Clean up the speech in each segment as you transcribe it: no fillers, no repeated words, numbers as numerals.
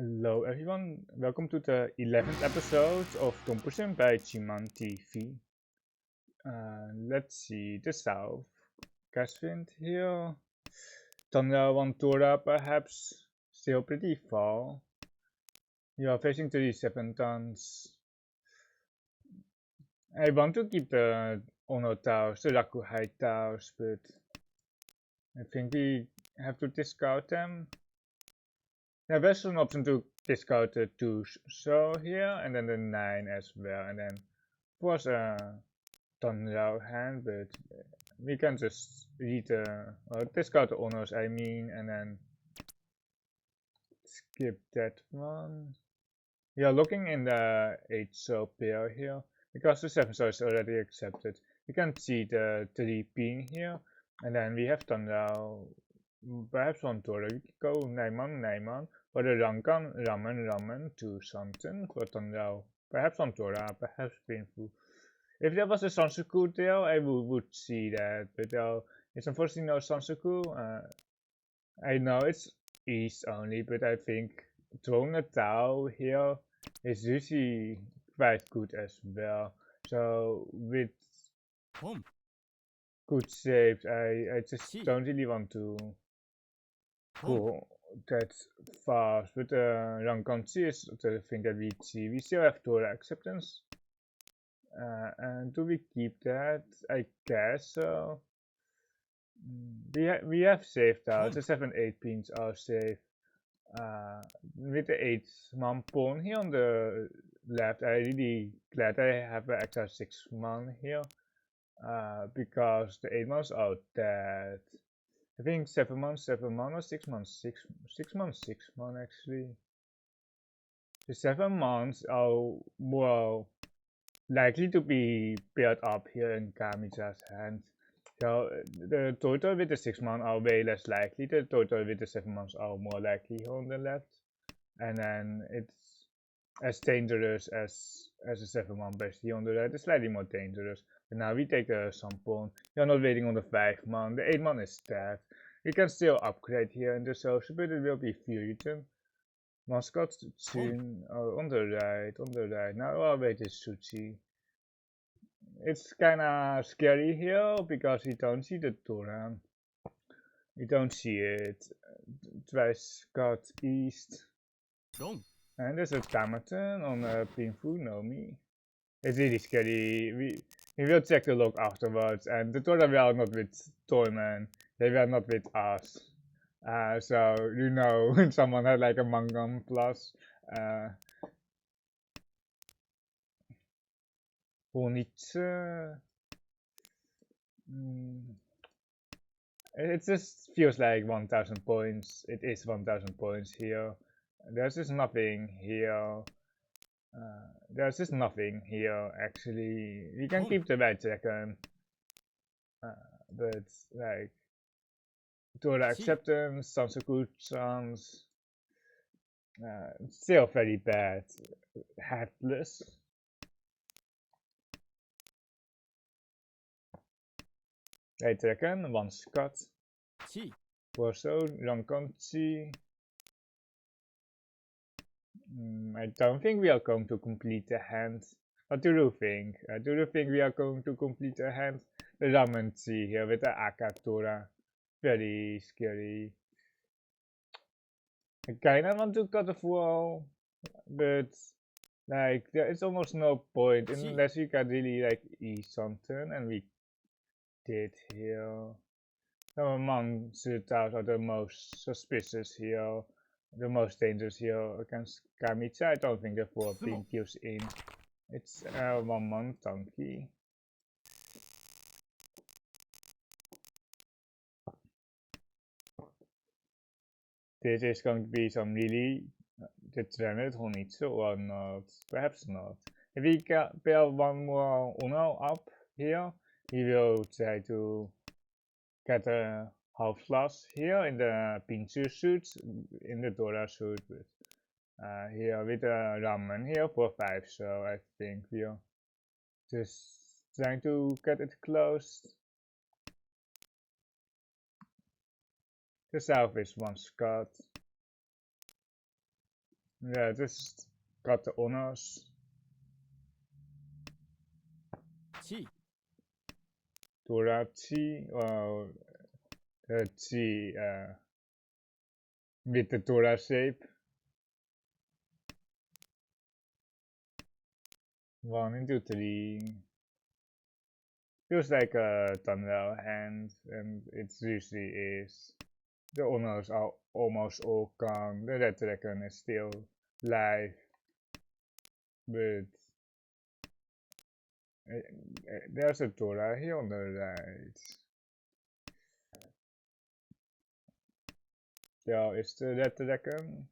Hello everyone, welcome to the 11th episode of Tonpuusen by ChunmanTV. Let's see, the south. Caswind here. Tanyao Vantura perhaps still pretty far. You are facing 37 tons. I want to keep the Ono towers, the Rakuhai towers, but I think we have to discard them. There's an option to discard the 2 so here, and then the 9 as well, and then of course Tanyao hand, but we can just read the discard the honors I mean, and then skip that one. We are looking in the 8 so pair here because the 7 so is already accepted. You can see the 3 pin here, and then we have Tanyao. Perhaps on Tora we could go Naiman for the Rankan Ramen to something for Tanyao. Perhaps on Tora, perhaps painful. If there was a Sansuku there, I would see that, but it's unfortunately no Sansuku. I know it's east only, but I think throwing a Tao here is usually quite good as well. So with good saves, I just don't really want to go that fast. But Rankanchi is the thing that we see. We still have Tora acceptance. And do we keep that? I guess so. We have saved out. The 7-8 pins are safe. With the 8 man pawn here on the left, I really glad I have an extra 6 man here. Because the 8 mans are dead. I think 7 man or 6 man, 6 man actually. The 7 mans are more likely to be paired up here in Kamicha's hand. So the total with the 6 man are way less likely. The total with the 7 mans are more likely on the left. And then it's as dangerous as a 7 man basically on the right. It's slightly more dangerous. But now we take the sun pawn. You're not waiting on the 5 man. The 8 man is dead. We can still upgrade here in the social, but it will be Fusion. Mascot Tsun on the right. Now our wait is Suchi. It's kinda scary here because we don't see the Toran. We don't see it. Twice got east. And there's a Tamaton on a Pinfu Nomi. It's really scary. We will check the log afterwards, and the Tora were not with Toyman. They were not with us. So you know when someone had like a Mangam plus. Honitsu. It just feels like 1000 points. It is 1000 points here. There's just nothing here. There's just nothing here actually. We can keep the red second. But like Dora acceptance, Sansuku chance. Still very bad. Headless. Right second, one Scott. Torso, Rankanchi. I don't think we are going to complete the hand. What do you think? Do you think we are going to complete the hand? The Ramen-chi here with the Akatora. Very scary. I kinda want to cut the wall, but like there is almost no point unless we can really like eat something, and we did here. Some among Sutars are the most suspicious here, the most dangerous here against Kamicha. I don't think the 4 pin kills in. It's 1 man tanky. This is going to be some really determined Honitsu or not. Perhaps not. If we pair 1 more Uno up here, he will try to get a half flush here in the Pinchu suit, in the Dora suit. But, here with the Ramen here for 5, so I think we are just trying to get it closed. The south is 1 Scott. Yeah, just got the honors. Torachi, well, the Chi with the Tora shape. 1 into 3. Feels like a Tanyao hand, and it usually is. The honors are almost all gone. The red dragon is still live, but there's a Tora here on the right. There is the red dragon.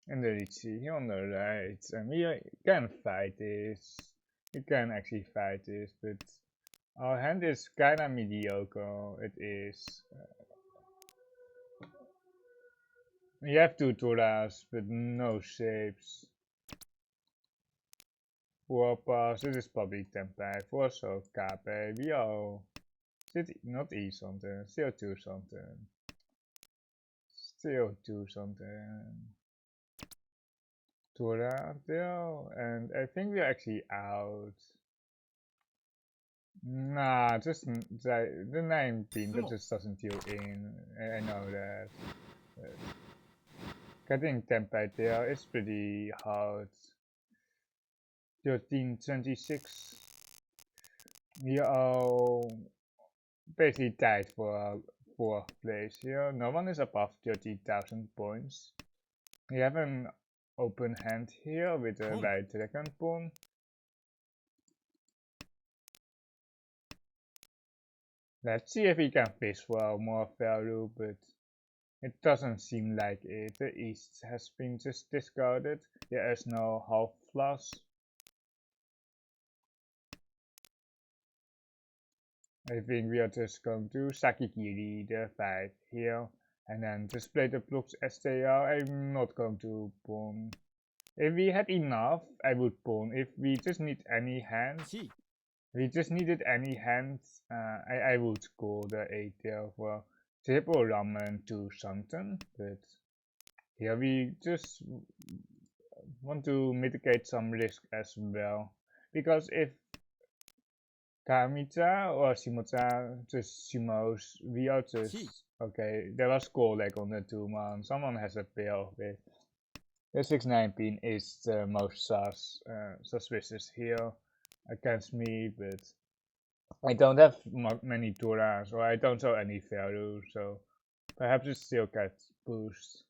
And the Riichi here on the right. And we can fight this. We can actually fight this, but our hand is kinda mediocre. It is. We have 2 Toras, but no shapes. 4 pass, this is probably Tempai. 4 so Kape. We are. Not E something, still 2 something. Still 2 something. Tora there, and I think we're actually out. Nah, just the 19 that just doesn't deal in. I know that. Getting Tempai there is pretty hard. 1326. We are basically tied for 4th place here. No one is above 30,000 points. We have an open hand here with a white dragon pawn. Let's see if we can fish for more value, but it doesn't seem like it. The east has been just discarded. There is no half flush. I think we are just going to Sakikiri the 5 here, and then just play the blocks as they are. I'm not going to pawn. If we had enough, I would pawn. If we just need any hands, we just needed any hands, I would call the 8 there for triple ramen to something, but here we just want to mitigate some risk as well, because if Kamita or Shimocha just Shimos, we are just okay. There was call like on the 2-man. Someone has a pair of it. The 619 is the most suspicious here against me, but I don't have many Toras, or I don't show any value, so perhaps it still gets boost.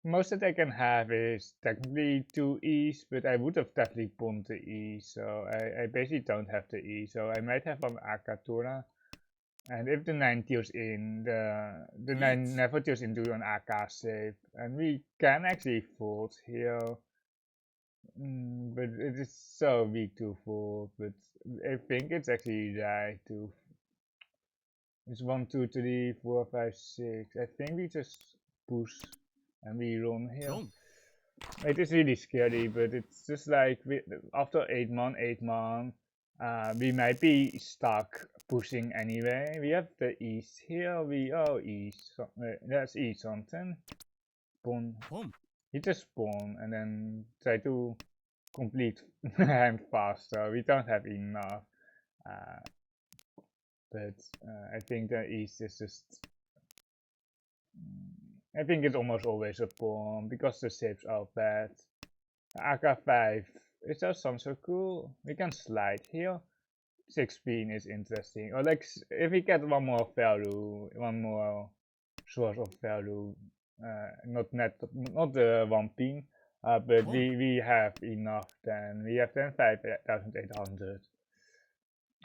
Most that I can have is technically 2 E's, but I would have definitely pawned the E, so I basically don't have the E, so I might have an Akatora. And if the 9 deals in, the 9 never deals into an AK save, and we can actually fold here. But it is so weak to fold, but I think it's actually right to. It's 1, 2, 3, 4, 5, 6. I think we just push and we run here. It is really scary, but it's just like after 8 man, we might be stuck pushing anyway. We have the east here. We east. Let's eat something. Pawn. You just spawn and then try to complete hand faster. We don't have enough. But I think the east is just. I think it's almost always a pawn because the shapes are bad. AK5, it does sound so cool. We can slide here. 6 pin is interesting. Or like if we get one more value, one more source of value, not the 1 pin, but we have enough. Then we have then 5,800.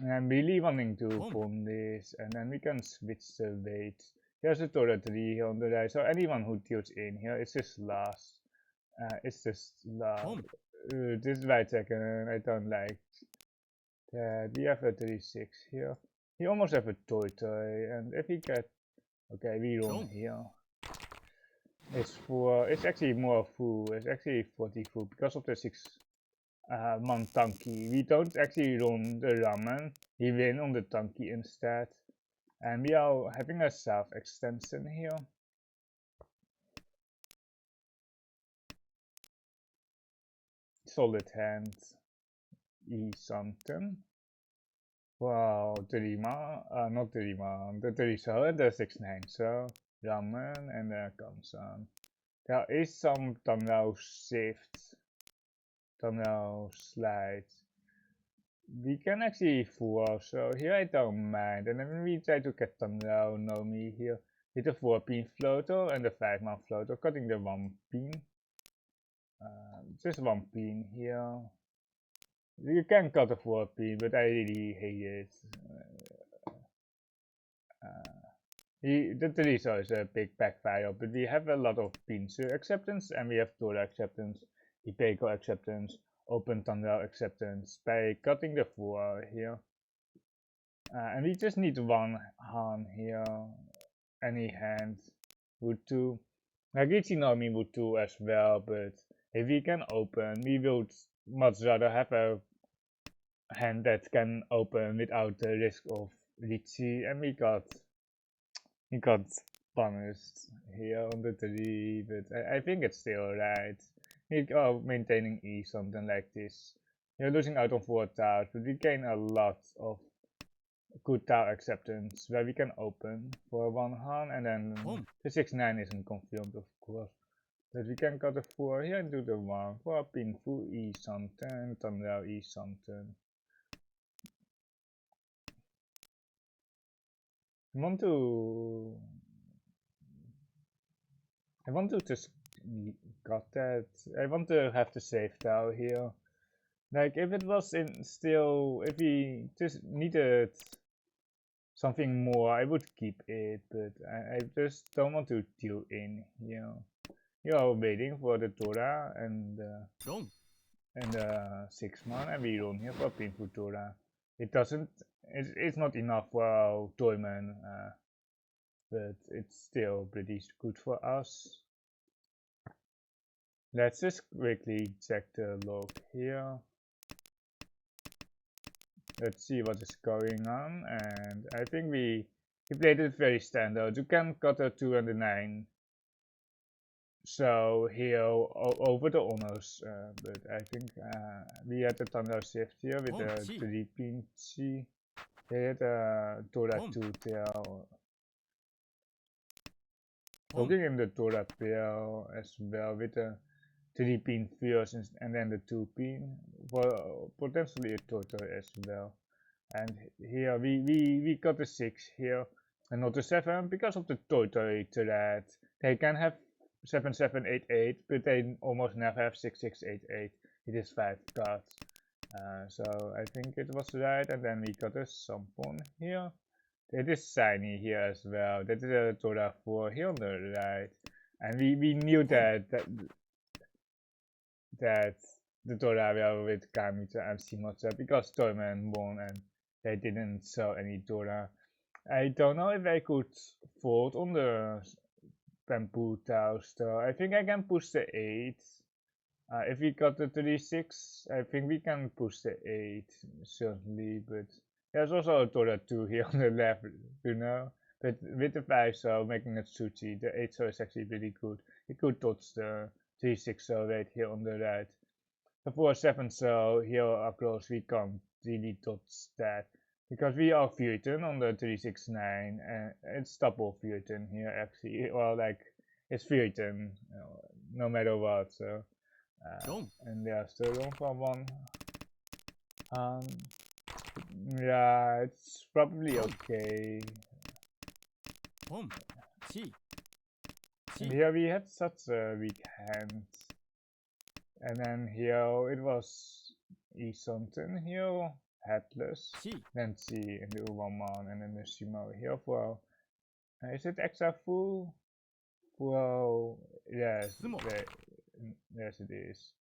And I'm really wanting to pawn this, and then we can switch the weight. Here's a Tora 3 here on the right, so anyone who deals in here is just last. It's just last. This right second, I don't like. We have a 36 here. We almost have a toy, and if we get. Okay, we run here. It's actually more full. It's actually 40 full because of the 6 Montanki. We don't actually run the ramen, we win on the tanki instead. And we are having a self extension here. Solid hand, E something. Wow, not the 37, the 6-9, so ramen and then comes on. There is some thumbnail shift, thumbnail slides. We can actually fool, so here I don't mind. And then we try to get thumbnail Nomi here with the 4-pin floater and the 5-man floater, cutting the 1 pin. Just 1 pin here. You can cut a 4-pin, but I really hate it. The Teresa is a big backfire, but we have a lot of pincer acceptance and we have Tora acceptance, Ipeco acceptance, open thumbnail acceptance by cutting the 4 here. And we just need 1 hand here, any hand would do. Riichi Nomi would do as well, but if we can open, we would much rather have a hand that can open without the risk of Riichi, and we got punished here on the 3, but I think it's still right. We are maintaining E, something like this. You're losing out on 4 towers, but we gain a lot of good tower acceptance where we can open for 1 hand, and then the 6-9 isn't confirmed, of course. But we can cut a 4 here and do the 1 for a pinful E something, thumbnail E something. I want to just got that. I want to have the save tower here. Like if it was if we just needed something more, I would keep it, but I just don't want to deal in here. You are waiting for the Tora and the 6-man, and we run here for Pinful Tora. It's not enough for Toyman, but it's still pretty good for us. Let's just quickly check the log here. Let's see what is going on, and I think we played it very standard. You can cut a 2 and a 9. So here over the honors, but I think we had the thunder shift here with the 3-pin C. They had a Tora 2 tail. Looking in the Tora tail as well with the 3-pin first and then the 2-pin for potentially a total as well. And here we got the 6 here and not the 7 because of the total threat. They can have 7788, but they almost never have 6688. It is 5 cards. So I think it was right, and then we got a Sampon here. It is shiny here as well. That is a Tora 4 here on the right. And we knew that the Tora were with Kamitsu and Shimotsu because Toyman won and they didn't sell any Tora. I don't know if I could fold on the Tonpuu toaster. I think I can push the 8. If we got the 36, I think we can push the 8, certainly, but there's also a Tora 2 here on the left, you know. But with the 5 so making it sushi, the 8 so is actually pretty good. We could touch the 3-6 so right here on the right. The 4-7 so here up close we can't really touch that. Because we are Futon on the 369 and it's double Futon here actually. Well, like it's Futon no matter what. So and yeah, still going for 1. Yeah, it's probably okay. And here we had such a weak hand, and then here it was E something here. Headless, then C in the Uwaman, and then the Shimo here for. Is it extra full? Well, yes, yes it is.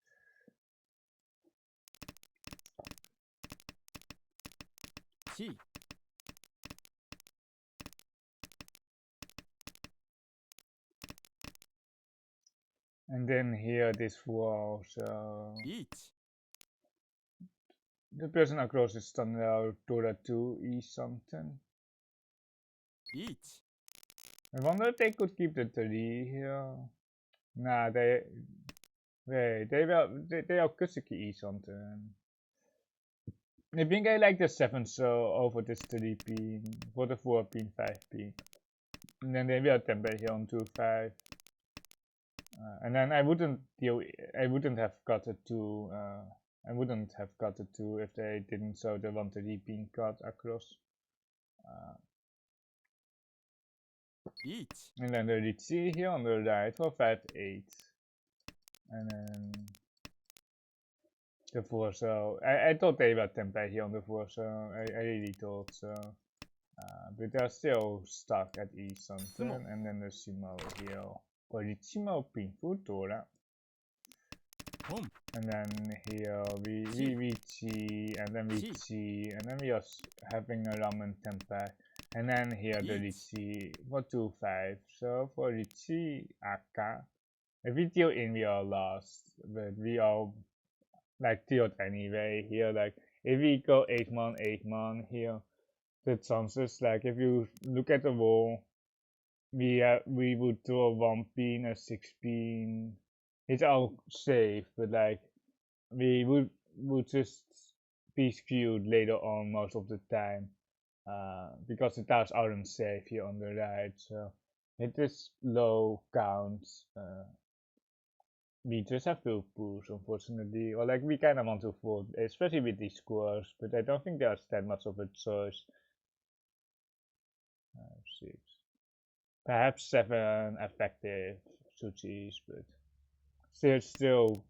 And then here this wall, so The person across is Tanyao, Tora 2, E something. Each. I wonder if they could keep the 3 here. Nah, they are Kusuki E something. I think I like the 7 so over this 3 pin, for the 4 pin, 5 pin. And then they will temper here on 2-5. And then I wouldn't have got a 2. I wouldn't have got a 2 if they didn't show the 1-3 pin card across. Each. And then the Riichi here on the right for 5-8. And then the 4 so I thought they were temper here on the 4 so I really thought so. But they're still stuck at E something. And then the Sumo here for Riichi Pinfu Tora. And then here we Riichi, and then Riichi, and then we are having a ramen tempai. And then here the Riichi for 2-5. So for Riichi Aka, if we deal in, we are lost, but we are like dealt anyway here. Like if we go 8-man here, the chances, like if you look at the wall, we would draw 1 pin, a 6 pin. It's all safe, but like we would just be skewed later on most of the time, because the tiles aren't safe here on the right. So it is low counts. We just have to push, unfortunately, or like we kind of want to fold, especially with these scores. But I don't think there's that much of a choice. 6. Perhaps 7 effective sushis, but still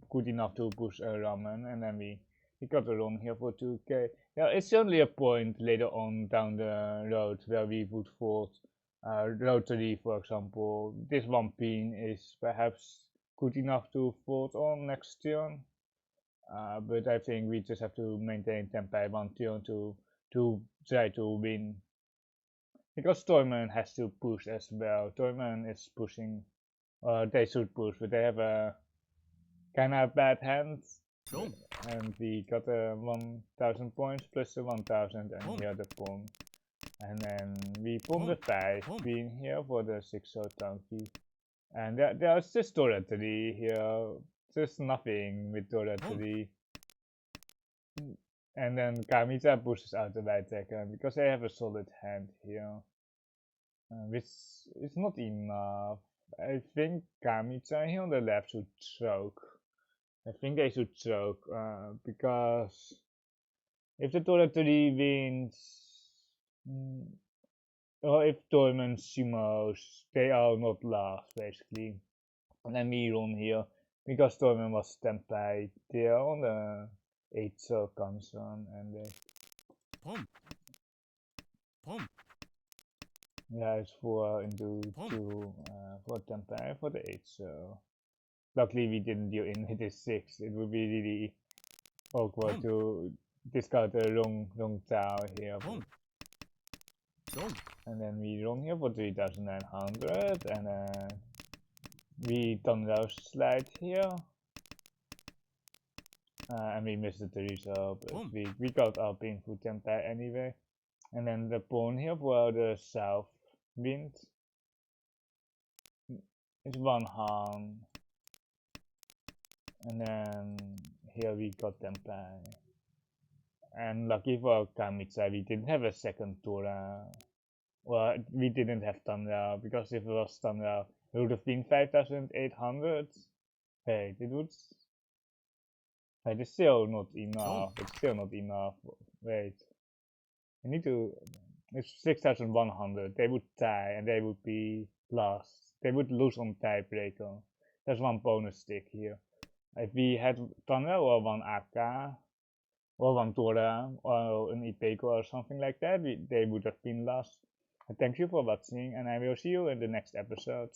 good enough to push a ramen. And then we got a run here for 2k. Yeah, it's certainly a point later on down the road where we would fold rotary, for example. This 1 pin is perhaps good enough to fold on next turn. But I think we just have to maintain tempo 1 turn to try to win. Because Toyman has to push as well. Toyman is pushing. They should push, but they have a kind of bad hand. And we got a 1000 points plus the 1000, and here the pawn. And then we pawn the 5 pin here for the 6 donkey. And there's just Doratory here. Just nothing with Doratory. And then Kamicha pushes out the right second because they have a solid hand here. Which is not enough. I think Kamicha here on the left should choke. I think they should choke, because if the Doratory wins, or if Dorman sumos, they are not last, basically. And then we run here, because Dorman was tempted there on the 8 so comes on, and yeah, it's 4 into 2 for tempted for the 8 so. Luckily we didn't deal in with this 6, it would be really awkward to discard the wrong tile here. And then we run here for 3900, and then we Tanyao slide here. And we missed the result, but we got our painful tempai anyway. And then the pawn here for the south wind. It's 1 hand. And then here we got tempai. And lucky for Kamicha, we didn't have a second Tora. Well, we didn't have Tanyao, because if it was Tanyao, it would have been 5800. Hey, it would. Hey, it's still not enough. It's still not enough. Wait. I need to. It's 6100. They would tie and they would be lost. They would lose on tiebreaker. There's 1 bonus stick here. If we had Tanyao or 1 Aka, or 1 Tora, or an Ipeko or something like that, they would have been lost. Thank you for watching, and I will see you in the next episode.